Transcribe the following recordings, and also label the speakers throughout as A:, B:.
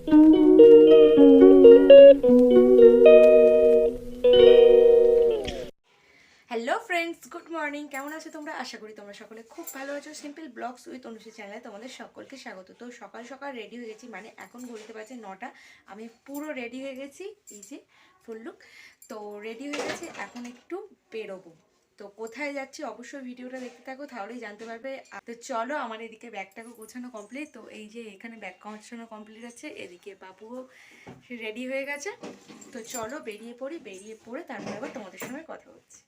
A: Hello friends, good morning. কেমন আছো তোমরা? আশা করি তোমরা সকলে খুব ভালো আছো। সিম্পল ব্লগস উইথ অনুষী চ্যানেলে তোমাদের সকলকে স্বাগত। তো সকাল সকাল রেডি হয়ে গেছি, মানে এখন ঘড়িতে বাজে 9টা। আমি পুরো রেডি হয়ে গেছি, এই যে ফুল লুক। তো রেডি হয়ে গেছি, এখন একটু বেরোবো। তো কোথায় যাচ্ছি অবশ্যই ভিডিওটা দেখতে থাকো, তাহলেই জানতে পারবে। তো চলো, আমার এদিকে ব্যাগটাকে গোছানো কমপ্লিট। তো এই যে এখানে ব্যাগ গোছানো কমপ্লিট আছে, এদিকে বাবুও রেডি হয়ে গেছে। তো চলো বেরিয়ে পড়ি, বেরিয়ে পড়ে তারপরে আবার তোমাদের সঙ্গে কথা বলছি।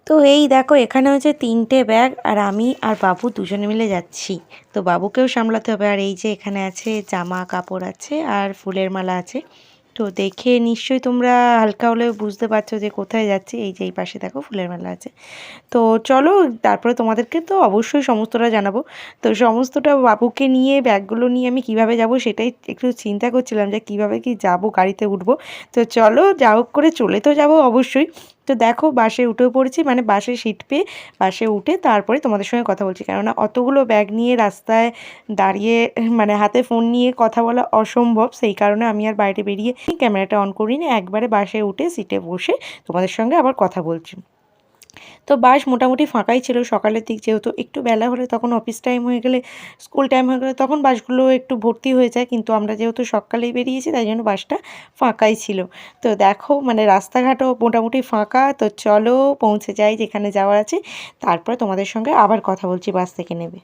A: তো এই দেখো, এখানে হচ্ছে 3টে ব্যাগ, আর আমি আর বাবু দুজনে মিলে যাচ্ছি। তো বাবুকেও সামলাতে হবে। আর এই যে এখানে আছে জামা কাপড় আছে আর ফুলের মালা আছে। তো দেখে নিশ্চয়ই তোমরা হালকা হলেও বুঝতে পারছো যে কোথায় যাচ্ছি। এই যে এই পাশে দেখো ফুলের মালা আছে। তো চলো, তারপরে তোমাদেরকে তো অবশ্যই সমস্তটা জানাবো। তো সমস্তটা বাবুকে নিয়ে, ব্যাগগুলো নিয়ে আমি কিভাবে যাব সেটাই একটু চিন্তা করছিলাম, যে কিভাবে কি যাব, গাড়িতে উঠবো। তো চলো, যা হোক করে চলে তো যাব অবশ্যই। তো দেখো, বাসে উঠেও পড়েছি, মানে বাসে সিট পেয়ে বাসে উঠে তারপরে তোমাদের সঙ্গে কথা বলছি। কেননা অতগুলো ব্যাগ নিয়ে রাস্তায় দাঁড়িয়ে, মানে হাতে ফোন নিয়ে কথা বলা অসম্ভব। সেই কারণে আমি আর বাইরে বেরিয়ে ক্যামেরাটা অন করিনি, একবারে বাসে উঠে সিটে বসে তোমাদের সঙ্গে আবার কথা বলছি। তো বাস মোটামুটি ফাঁকাই ছিল সকালের দিক, যেহেতু একটু বেলা হলে তখন অফিস টাইম হয়ে গেলে, স্কুল টাইম হয়ে গেলে তখন বাসগুলো একটু ভর্তি হয়ে যায়। কিন্তু আমরা যেহেতু সকালেই বেরিয়েছি, তাই জন্য বাসটা ফাঁকাই ছিল। তো দেখো, মানে রাস্তাঘাটও মোটামুটি ফাঁকা। তো চলো পৌঁছে যাই যেখানে যাওয়ার আছে, তারপরে তোমাদের সঙ্গে আবার কথা বলছি বাস থেকে নেবে।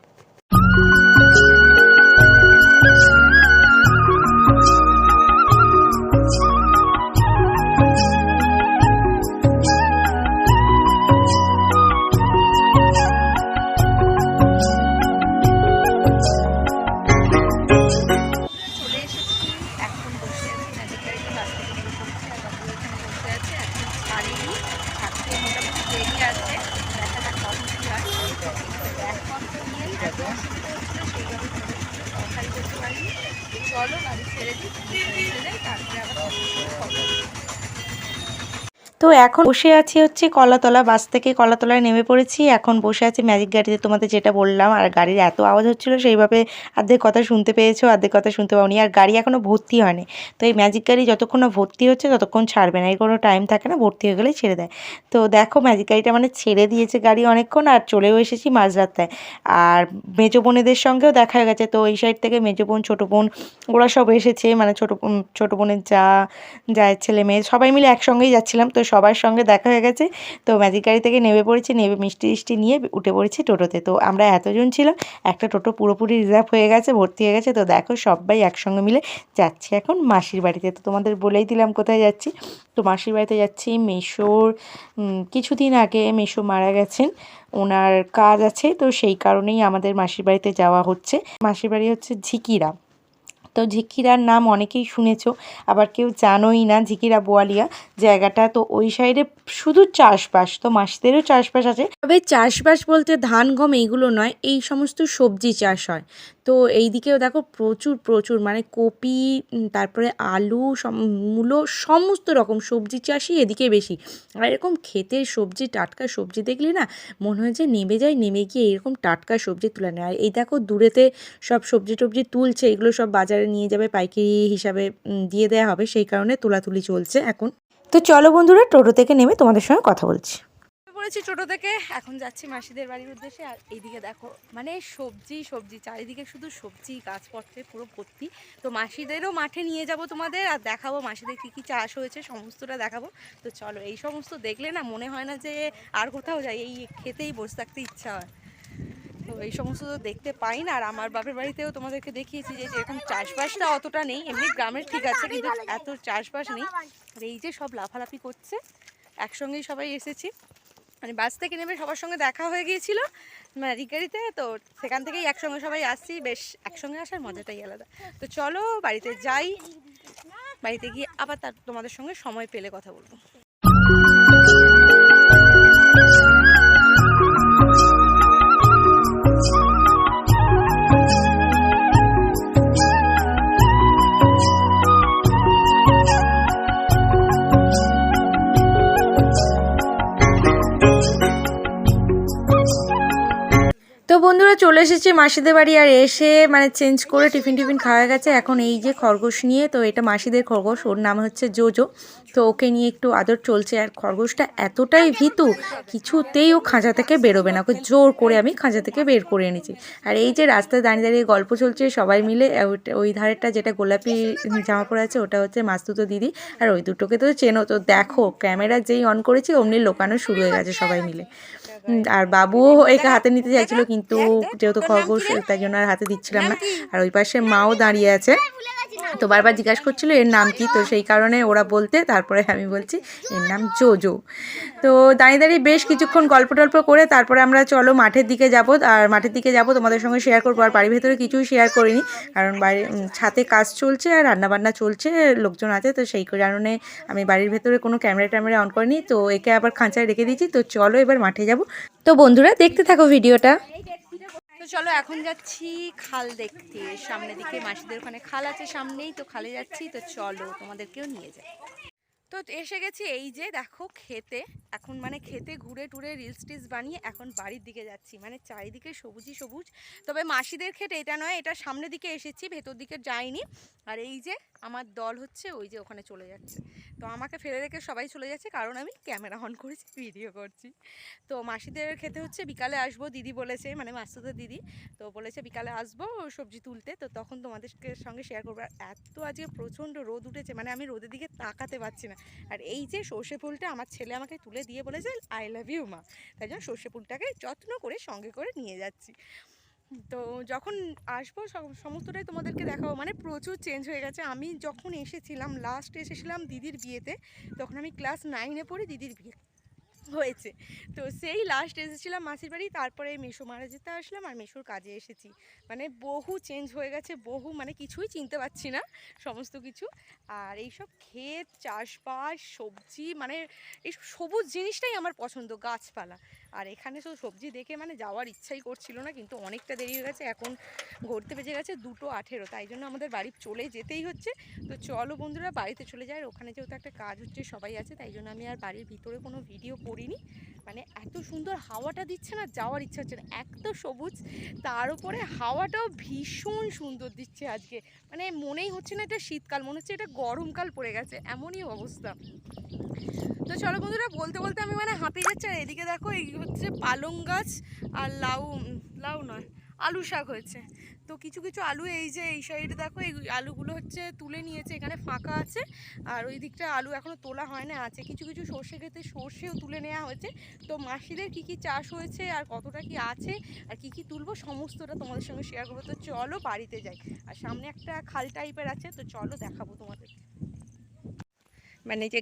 A: চলো গাড়ি ছেড়ে দিই, তারপরে আবার। তো এখন বসে আছি হচ্ছে কলাতলা, বাস থেকে কলাতলায় নেমে পড়েছি। এখন বসে আছি ম্যাজিক গাড়িতে, তোমাদের যেটা বললাম। আর গাড়ির এত আওয়াজ হচ্ছিলো, সেইভাবে অর্ধেক কথা শুনতে পেয়েছো, অর্ধেক কথা শুনতে পাওনি। আর গাড়ি এখনও ভর্তি হয়নি। তো এই ম্যাজিক গাড়ি যতক্ষণ না ভর্তি হচ্ছে ততক্ষণ ছাড়বে না, এর কোনো টাইম থাকে না, ভর্তি হয়ে গেলেই ছেড়ে দেয়। তো দেখো, ম্যাজিক গাড়িটা মানে ছেড়ে দিয়েছে গাড়ি অনেকক্ষণ, আর চলেও এসেছি মাঝরাস্তায়। আর মেজো বোনেদের সঙ্গেও দেখা হয়ে গেছে। তো এই সাইড থেকে মেজো বোন, ছোটো বোন, ওরা সব এসেছে। মানে ছোটো বোনের যায় ছেলে মেয়ে সবাই মিলে একসঙ্গেই যাচ্ছিলাম। তো সবার সঙ্গে দেখা হয়ে গেছে। তো ম্যাজিক গাড়ি থেকে নেমে পড়েছি, নেমে মিষ্টি টিষ্টি নিয়ে উঠে পড়েছি টোটোতে। তো আমরা এতজন ছিলাম, একটা টোটো পুরোপুরি রিজার্ভ হয়ে গেছে, ভর্তি হয়ে গেছে। তো দেখো, সবাই একসঙ্গে মিলে যাচ্ছি এখন মাসির বাড়িতে। তো তোমাদের বলেই দিলাম কোথায় যাচ্ছি। তো মাসির বাড়িতে যাচ্ছি। মেসোর কিছুদিন আগে মেসো মারা গেছেন, ওনার কাজ আছে। তো সেই কারণেই আমাদের মাসির বাড়িতে যাওয়া হচ্ছে। মাসির বাড়ি হচ্ছে ঝিকিরা। তো ঝিকিরার নাম অনেকেই শুনেছো, আবার কেউ জানোই না। ঝিকিরা বোয়ালিয়া জায়গাটা। তো ওই সাইডে শুধু চাষবাস, তো মাসিদেরও চাষবাস আছে। তবে চাষবাস বলতে ধান গম এইগুলো নয়, এই সমস্ত সবজি চাষ হয়। তো এই দিকেও দেখো প্রচুর প্রচুর, মানে কপি, তারপরে আলু, মূলো, সমস্ত রকম সবজি চাষই এদিকে বেশি। আর এরকম ক্ষেতের সবজি, টাটকা সবজি দেখলে না মনে হয় যে নেমে যায়, নেমে গিয়ে এরকম টাটকা সবজি তুলে নেয়। আর এই দেখো দূরেতে সব সবজি টবজি তুলছে, এগুলো সব বাজারে নিয়ে যাবে, পাইকারি হিসাবে দিয়ে দেওয়া হবে, সেই কারণে তোলাতুলি চলছে এখন। তো চলো বন্ধুরা, টোটো থেকে নেমে তোমাদের সঙ্গে কথা বলছি। পড়েছি টোটো থেকে, এখন যাচ্ছি মাসিদের বাড়ির উদ্দেশ্যে। আর এইদিকে দেখো, মানে সবজি সবজি চারিদিকে শুধু সবজি গাছপত্রে পুরো ভর্তি। তো মাসিদেরও মাঠে নিয়ে যাব তোমাদের, আর দেখাবো মাসিদের কী কী চাষ হয়েছে, সমস্তটা দেখাবো। তো চলো, এই সমস্ত দেখলে না মনে হয় না যে আর কোথাও যাই, এই খেতেই বসে থাকতে ইচ্ছা হয়। তো এই সমস্ত তো দেখতে পাই না। আর আমার বাপের বাড়িতেও তোমাদেরকে দেখিয়েছি যে এরকম চাষবাসটা অতটা নেই, এমনি গ্রামের ঠিক আছে, কিন্তু এত চাষবাস নেই। আর এই যে সব লাফালাফি করছে, একসঙ্গেই সবাই এসেছি। মানে বাস থেকে নেমে সবার সঙ্গে দেখা হয়ে গিয়েছিল ম্যাজিক গাড়িতে। তো সেখান থেকেই একসঙ্গে সবাই আসছি, বেশ একসঙ্গে আসার মজাটাই আলাদা। তো চলো বাড়িতে যাই, বাড়িতে গিয়ে আবার তোমাদের সঙ্গে সময় পেলে কথা বলবো। তো বন্ধুরা, বন্ধুরা চলে এসেছি মাসিদের বাড়ি, আর এসে মানে চেঞ্জ করে টিফিন খাওয়া গেছে। এখন এই যে খরগোশ নিয়ে, তো এটা মাসিদের খরগোশ, ওর নাম হচ্ছে জোজো। তো ওকে নিয়ে একটু আদর চলছে। আর খরগোশটা এতটাই ভীতু, কিছুতেই ও খাঁচা থেকে বেরোবে না, ওকে জোর করে আমি খাঁচা থেকে বের করে এনেছি। আর এই যে রাস্তায় দাঁড়িয়ে দাঁড়িয়ে গল্প চলছে সবাই মিলে। ওই ধারেরটা যেটা গোলাপি জামা পরে আছে ওটা হচ্ছে মাসতুতো দিদি, আর ওই দুটোকে তো চেনো। তো দেখো ক্যামেরা যেই অন করেছি অমনি লোকানো শুরু হয়ে গেছে সবাই মিলে। আর বাবুও একে হাতে নিতে চাইছিল, কিন্তু যেহেতু খরগোশ তাই জন্য আর হাতে দিচ্ছিলাম না। আর ওই পাশে মাও দাঁড়িয়ে আছে, তো বারবার জিজ্ঞাসা করছিল এর নাম কি, তো সেই কারণে ওরা বলতে তারপরে আমি বলছি এর নাম জোজো। তো দাঁড়িয়ে দাঁড়িয়ে বেশ কিছুক্ষণ গল্প টল্প করে তারপরে আমরা চলো মাঠের দিকে যাব। আর মাঠের দিকে যাব তোমাদের সঙ্গে শেয়ার করবো। আর বাড়ির ভেতরে কিছুই শেয়ার করিনি, কারণ বাড়ির ছাদে কাজ চলছে আর রান্নাবান্না চলছে, লোকজন আছে, তো সেই কারণে আমি বাড়ির ভেতরে কোনো ক্যামেরা অন করিনি। তো একে আবার খাঁচায় রেখে দিয়েছি। তো চলো এবার মাঠে যাব। তো বন্ধুরা দেখতে থাকো ভিডিওটা। তো চলো এখন যাচ্ছি খাল দেখতে, সামনের দিকে মাসিদের ওখানে খাল আছে সামনেই, তো খালে যাচ্ছি। তো চলো তোমাদেরকেও নিয়ে যাই। তো এসে গেছি এই যে দেখো খেতে। এখন মানে খেতে ঘুরে টুরে রিলস টিলস বানিয়ে এখন বাড়ির দিকে যাচ্ছি। মানে চারিদিকে সবুজই সবুজ। তবে মাসিদের ক্ষেত এটা নয়, এটা সামনের দিকে এসেছি, ভেতর দিকে যাইনি। আর এই যে আমার দল হচ্ছে ওই যে ওখানে চলে যাচ্ছে। তো আমাকে ফেলে রেখে সবাই চলে যাচ্ছে, কারণ আমি ক্যামেরা অন করেছি, ভিডিও করছি। তো মাসিদের খেতে হচ্ছে বিকালে আসবো, দিদি বলেছে, মানে মাসুদের দিদি তো বলেছে বিকালে আসবো সবজি তুলতে, তো তখন তোমাদের সঙ্গে শেয়ার করবো। আর এত আজকে প্রচণ্ড রোদ উঠেছে, মানে আমি রোদের দিকে তাকাতে পারছি না। আর এই যে সর্ষে ফুলটা আমার ছেলে আমাকে তুলে দিয়ে বলেছে আই লাভ ইউ মা, তাই জন্য সর্ষে ফুলটাকে যত্ন করে সঙ্গে করে নিয়ে যাচ্ছি। তো যখন আসবো সমস্তটাই তোমাদেরকে দেখাবো। মানে প্রচুর চেঞ্জ হয়ে গেছে। আমি যখন এসেছিলাম লাস্ট এসেছিলাম দিদির বিয়েতে, তখন আমি ক্লাস 9-এ পড়ি, দিদির বিয়ে হয়েছে। তো সেই লাস্ট এসেছিলাম মাসির বাড়ি, তারপরে মেসো মারা যেতে আসলাম আর মেসোর কাজে এসেছি। মানে বহু চেঞ্জ হয়ে গেছে, বহু মানে কিছুই চিনতে পারছি না সমস্ত কিছু। আর এইসব ক্ষেত চাষবাস সবজি, মানে এইসব সবুজ জিনিসটাই আমার পছন্দ, গাছপালা। আর এখানে সব সবজি দেখে মানে যাওয়ার ইচ্ছাই করছিল না, কিন্তু অনেকটা দেরি হয়ে গেছে, এখন ঘুরতে বেজে গেছে 2:18, তাই জন্য আমাদের বাড়ি চলে যেতেই হচ্ছে। তো চলো বন্ধুরা বাড়িতে চলে যায়। ওখানে যেহেতু একটা কাজ হচ্ছে সবাই আছে, তাই জন্য আমি আর বাড়ির ভিতরে কোনো ভিডিও করিনি। মানে এত সুন্দর হাওয়াটা দিচ্ছে না, যাওয়ার ইচ্ছা হচ্ছে না, এত সবুজ, তার উপরে হাওয়াটাও ভীষণ সুন্দর দিচ্ছে আজকে। মানে মনেই হচ্ছে না এটা শীতকাল, মনে হচ্ছে এটা গরমকাল পড়ে গেছে, এমনই অবস্থা। তো চলো বন্ধুরা বলতে বলতে আমি মানে হাঁপিয়ে যাচ্ছি। আর এদিকে দেখো এই হচ্ছে পালং গাছ, আর লাউ, লাউ নয় আলু শাক হয়েছে। তো কিছু কিছু আলু এই যে এই সাইডে দেখো, এই আলুগুলো হচ্ছে তুলে নিয়েছে, এখানে ফাঁকা আছে। আর ওই দিকটা আলু এখনও তোলা হয় না, আছে কিছু কিছু সর্ষে ক্ষেতে সর্ষেও তুলে নেওয়া হয়েছে। তো মাসিদের কি কি চাষ হয়েছে আর কতটা কি আছে আর কি কি তুলবো সমস্তটা তোমাদের সঙ্গে শেয়ার করবো। তো চলো বাড়িতে যাই। আর সামনে একটা খাল টাইপের আছে, তো চলো দেখাবো তোমাদের। মানে যে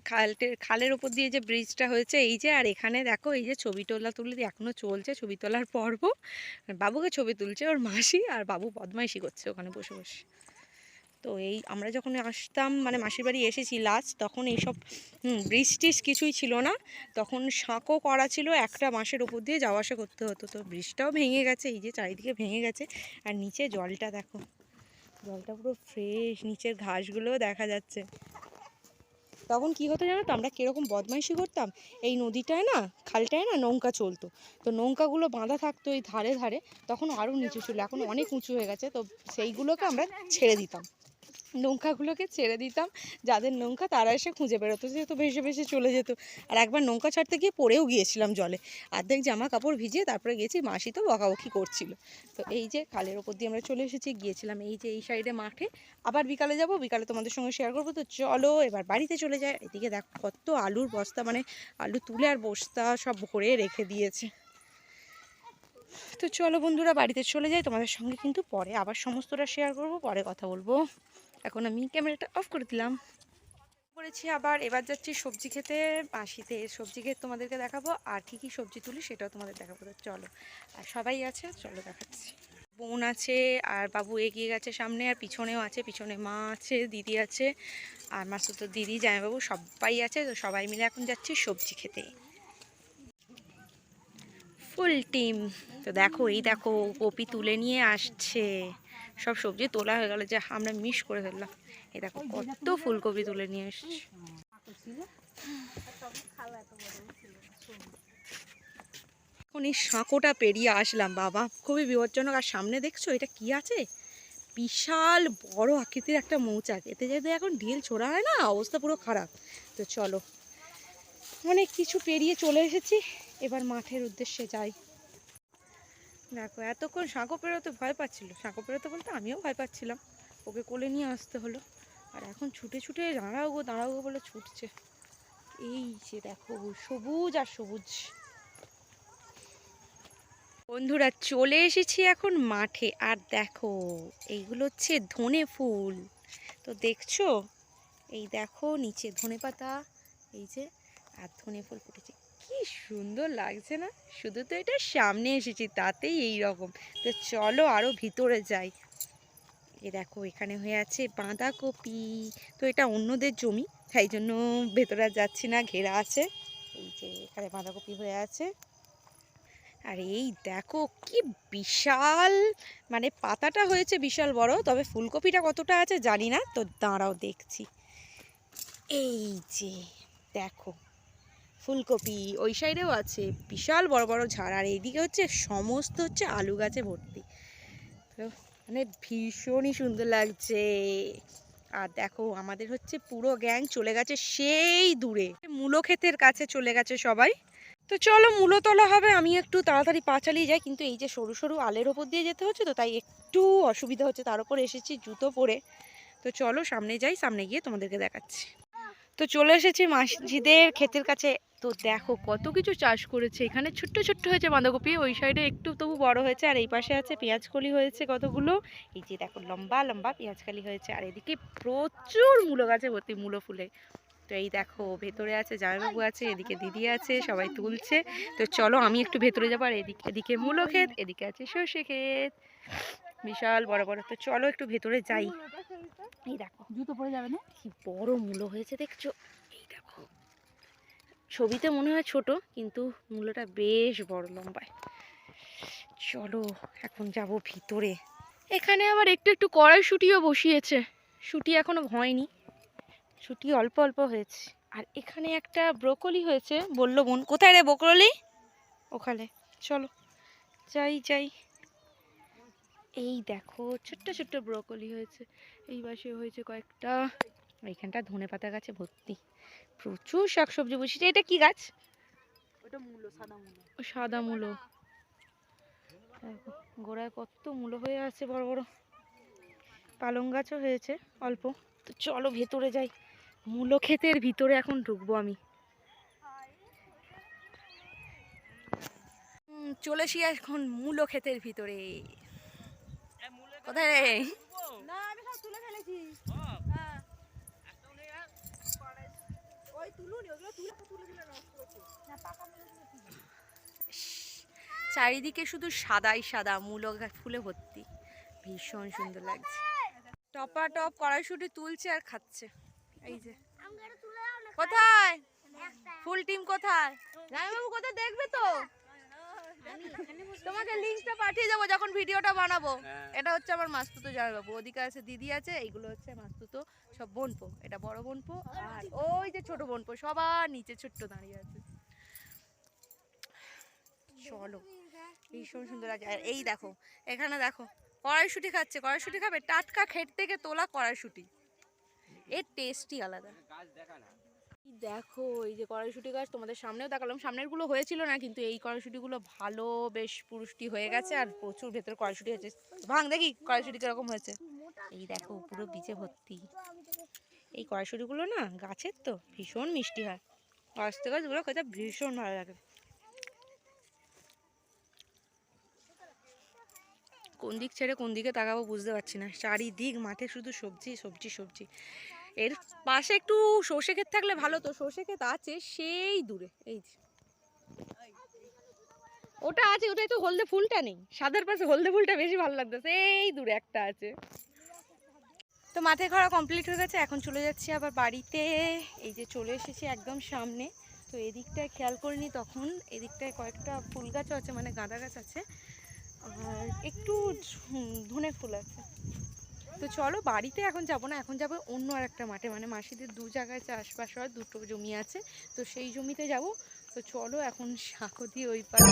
A: খালের ওপর দিয়ে যে ব্রিজটা হয়েছে এই যে, আর এখানে দেখো এই যে ছবি তোলা তুলি এখনো চলছে, ছবি তোলার পর্ব। বাবুকে ছবি তুলছে ওর মাসি, আর বাবু বদমাইশি করছে ওখানে বসে বসে। তো এই আমরা যখন আসতাম মানে মাসির বাড়ি এসেছি লাস্ট, তখন এইসব ব্রিজ টিজ কিছুই ছিল না, তখন সাঁকো করা ছিল, একটা বাঁশের ওপর দিয়ে যাওয়া আসা করতে হতো। তো ব্রিজটাও ভেঙে গেছে, এই যে চারিদিকে ভেঙে গেছে। আর নিচে জলটা দেখো, জলটা পুরো ফ্রেশ, নিচের ঘাসগুলোও দেখা যাচ্ছে। তখন কি হতো জানো তো, আমরা কীরকম বদমাইশি করতাম, এই নদীটায় না খালটায় না নৌকা চলতো, তো নৌকাগুলো বাঁধা থাকতো এই ধারে ধারে, তখন আরও নিচু ছিল, এখন অনেক উঁচু হয়ে গেছে। তো সেইগুলোকে আমরা ছেড়ে দিতাম, নৌকাগুলোকে ছেড়ে দিতাম, যাদের নৌকা তারা এসে খুঁজে বেরোতো, যেহেতু ভেসে ভেসে চলে যেত। আর একবার নৌকা ছাড়তে গিয়ে পড়েও গিয়েছিলাম জলে, অর্ধেক জামা কাপড় ভিজিয়ে তারপরে গেছি, মাসি তো বকাবকি করছিল। তো এই যে খালের ওপর দিয়ে আমরা চলে এসেছি, গিয়েছিলাম এই যে এই সাইডে মাঠে, আবার বিকালে যাব, বিকালে তোমাদের সঙ্গে শেয়ার করবো। তো চলো এবার বাড়িতে চলে যায়। এদিকে দেখো কত আলুর বস্তা, মানে আলু তুলে আর বস্তা সব ভরে রেখে দিয়েছে। তো চলো বন্ধুরা বাড়িতে চলে যাই, তোমাদের সঙ্গে কিন্তু পরে আবার সমস্তটা শেয়ার করব, পরে কথা বলবো। এখন আমি ক্যামেরাটা অফ করে দিলাম, করেছি আবার। এবার যাচ্ছি সবজি খেতে, মাসিতে সবজি খেতে তোমাদেরকে দেখাবো, আর কি কি সবজি তুলি সেটাও তোমাদের দেখাবো। তো চলো, আর সবাই আছে, চলো দেখাচ্ছি। বোন আছে আর বাবু এগিয়ে গেছে সামনে, আর পিছনেও আছে, পিছনে মা আছে, দিদি আছে, আর মাসুতো দিদি জামাইবাবু সবাই আছে। তো সবাই মিলে এখন যাচ্ছি সবজি খেতে, ফুল টিম। তো দেখো এই দেখো কপি তুলে নিয়ে আসছে, সব সবজি তোলা হয়ে গেল, যে আমরা মিস করে ফেললাম। এই দেখো কত ফুলকপি তুলে নিয়ে এসছে। এখন এখন এই সাঁকোটা পেরিয়ে আসলাম, বাবা খুবই বিপজ্জনক। আর সামনে দেখছো এটা কি আছে, বিশাল বড় আকৃতির একটা মৌচাক। এতে যদি এখন ঢিল ছোড়া হয় না, অবস্থা পুরো খারাপ। তো চলো, অনেক কিছু পেরিয়ে চলে এসেছি, এবার মাঠের উদ্দেশ্যে যাই। দেখো এতক্ষণ সাঁকো পেরোতে ভয় পাচ্ছিল, সাঁকো পেরোতে বলতে আমিও ভয় পাচ্ছিলাম, ওকে কোলে নিয়ে আসতে হলো। আর এখন ছুটে ছুটে দাঁড়াও গো বলে ছুটছে। এই যে দেখো সবুজ আর সবুজ। বন্ধুরা চলে এসেছি এখন মাঠে, আর দেখো এইগুলো হচ্ছে ধনে ফুল। তো দেখছো, এই দেখো নিচে ধনে পাতা, এই যে, আর ধনে ফুল ফুটেছে, কি সুন্দর লাগছে না? শুধু তো এটা সামনে এসেছি তাতেই এই রকম। তো চলো আরো ভিতরে যাই। এ দেখো এখানে হয়ে আছে বাঁধাকপি। তো এটা অন্যদের জমি, তাই জন্য ভেতরে আর যাচ্ছি না, ঘেরা আছে। এই যে এখানে বাঁধাকপি হয়ে আছে। আর এই দেখো কি বিশাল, মানে পাতাটা হয়েছে বিশাল বড়, তবে ফুলকপিটা কতটা আছে জানি না। তো দাঁড়াও দেখছি। এই যে দেখো ফুলকপি, ওই সাইডেও আছে বিশাল বড় বড় ঝাড়। আর এইদিকে হচ্ছে সমস্ত হচ্ছে আলু গাছে ভর্তি। তো মানে ভীষণই সুন্দর লাগছে। আর দেখো আমাদের হচ্ছে পুরো গ্যাং চলে গেছে সেই দূরে, মূলো ক্ষেতের কাছে চলে গেছে সবাই। তো চলো মূলো তোলা হবে, আমি একটু তাড়াতাড়ি পা চালিয়ে যাই, কিন্তু এই যে সরু সরু আলের ওপর দিয়ে যেতে হচ্ছে, তো তাই একটু অসুবিধা হচ্ছে। তার উপর এসেছি জুতো পরে। তো চলো সামনে যাই, সামনে গিয়ে তোমাদেরকে দেখাচ্ছি। তো চলে এসেছি মাসিদের ক্ষেতের কাছে। তো দেখো কত কিছু চাষ করেছে, এখানে ছোট্ট ছোট্ট হয়েছে বাঁধাকপি, ওই সাইডে একটু তবু বড় হয়েছে, আর এই পাশে আছে পেঁয়াজকলি হয়েছে কতগুলো। এই যে দেখো লম্বা লম্বা পেঁয়াজকলি হয়েছে, আর এদিকে প্রচুর মূলো গাছে ভর্তি, মূলো ফুলে। তো এই দেখো ভেতরে আছে জামাইবাবু আছে, এদিকে দিদি আছে, সবাই তুলছে। তো চলো আমি একটু ভেতরে যাবো। আর এদিকে মূলো ক্ষেত, এদিকে আছে সর্ষে ক্ষেত, বিশাল বড় বড়। তো চলো একটু ভেতরে যাই। এই দেখো জুতো পরে যাবে না, কি বড় মূলো হয়েছে দেখছো। এই দেখো ছবিতে মনে হয় ছোট, কিন্তু মূলোটা বেশ বড় লম্বায়। চলো এখন যাব ভিতরে। এখানে আবার একটু একটু কড়াইশুঁটিও বসিয়েছে, শুঁটি এখনো হয়নি, শুঁটি অল্প অল্প হয়েছে। আর এখানে একটা ব্রোকলি হয়েছে, বললো বোন। কোথায় রে ব্রোকলি? ওখানে, চলো যাই যাই। এই দেখো ছোট্ট ছোট্ট ব্রোকলি হয়েছে, এই পাশে হয়েছে কয়েকটা। এইখানটা ধনেপাতা গাছে ভর্তি, প্রচুর শাকসবজি বসেছে। এটা কি গাছ? ওটা মূলো, সাদা মূলো। ও সাদা মূলো, গোড়ায় কত মূলো হয়ে আছে বড় বড়। পালং গাছও হয়েছে অল্প। তো চলো ভেতরে যাই, মূলো ক্ষেতের ভিতরে এখন ঢুকবো আমি। চলে এসি এখন মূলো ক্ষেতের ভিতরে। কোথায় রে? না আমি সব তুলে ফেলেছি। হ্যাঁ ওই তুলুনি, ওগুলো তুলে দিলে নষ্ট হচ্ছে না, পাকা মূলো। চারিদিকে শুধু সাদাই সাদা, মূলো ফুলে ভর্তি, ভীষণ সুন্দর লাগছে। টপা টপ কড়াইশুঁটি তুলছে আর খাচ্ছে। এই যে কোথায় ফুল টিম, কোথায় জামাইবাবু, কোথায় দেখবে তো? তোমাকে লিংকটা পাঠিয়ে দেবো যখন ভিডিওটা বানাবো। এটা হচ্ছে আমার মাস্তুতো জামাইবাবু, ওদিকে আছে দিদি আছে, এইগুলো হচ্ছে মাস্তুতো সব বোনপো। এটা বড় বোনপো, আর ওই যে ছোট বোনপো, সবার নিচে ছোট্ট দাঁড়িয়ে আছে। চলো ভীষণ সুন্দর আছে। আর এই দেখো এখানে দেখো কড়াইশুঁটি খাচ্ছে, কড়াইশুঁটি খাবে, টাটকা ক্ষেত থেকে তোলা কড়াইশুঁটি, এর টেস্টই আলাদা। দেখো এই যে কড়াইশুঁটি গাছ, তোমাদের সামনেও দেখালাম, সামনের গুলো হয়েছিল না, কিন্তু এই কড়াইশুঁটি গুলো ভালো বেশ পুরুষ্টি হয়ে গেছে, আর প্রচুর ভেতরে কড়াইশুঁটি হয়েছে। ভাঙ দেখি কড়াইশুঁটি কিরকম হয়েছে। এই দেখো পুরো বীজে ভর্তি। এই কড়াইশুঁটি গুলো না গাছের তো ভীষণ মিষ্টি হয়, আস্তে গাছগুলো খেতে ভীষণ ভালো লাগে। কোন দিক ছেড়ে কোন দিকে তাকাবো বুঝতে পারছি না, চারিদিক মাঠে শুধু সবজি সবজি সবজি। এর পাশে একটু সর্ষে ক্ষেত থাকলে ভালো, তো সর্ষে ক্ষেত আছে সেই দূরে। এই যে ওটা আছে, ওটাই তো হলদে ফুলটা নেই, সাদার পাশে হলদে ফুলটা বেশি ভালো লাগতেছে, এই দূরে একটা আছে। তো মাঠে ঘোরা কমপ্লিট হয়ে গেছে, এখন চলে যাচ্ছি আবার বাড়িতে। এই যে চলে এসেছি একদম সামনে। তো এদিকটায় খেয়াল করিনি তখন, এদিকটায় কয়েকটা ফুল গাছও আছে, মানে গাঁদা গাছ আছে, আর একটু ধনে ফুল আছে। তো চলো বাড়িতে এখন যাব না, এখন যাব অন্য আর একটা মাঠে, মানে মাসিদের 2 জায়গায় চাষবাস হয়, 2টো জমি আছে, তো সেই জমিতে যাব। তো চলো এখন সাঁকো দিয়ে ওই পারে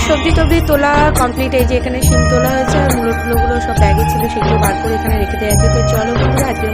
A: সবজি টবজি তোলা কমপ্লিট। এই যে এখানে শিম তোলা হয়েছে আর মূলো টুলোগুলো সব ব্যাগে ছিল, সেগুলো বার করে এখানে রেখে দেওয়া আছে। তো চলো বন্ধুরা আজকে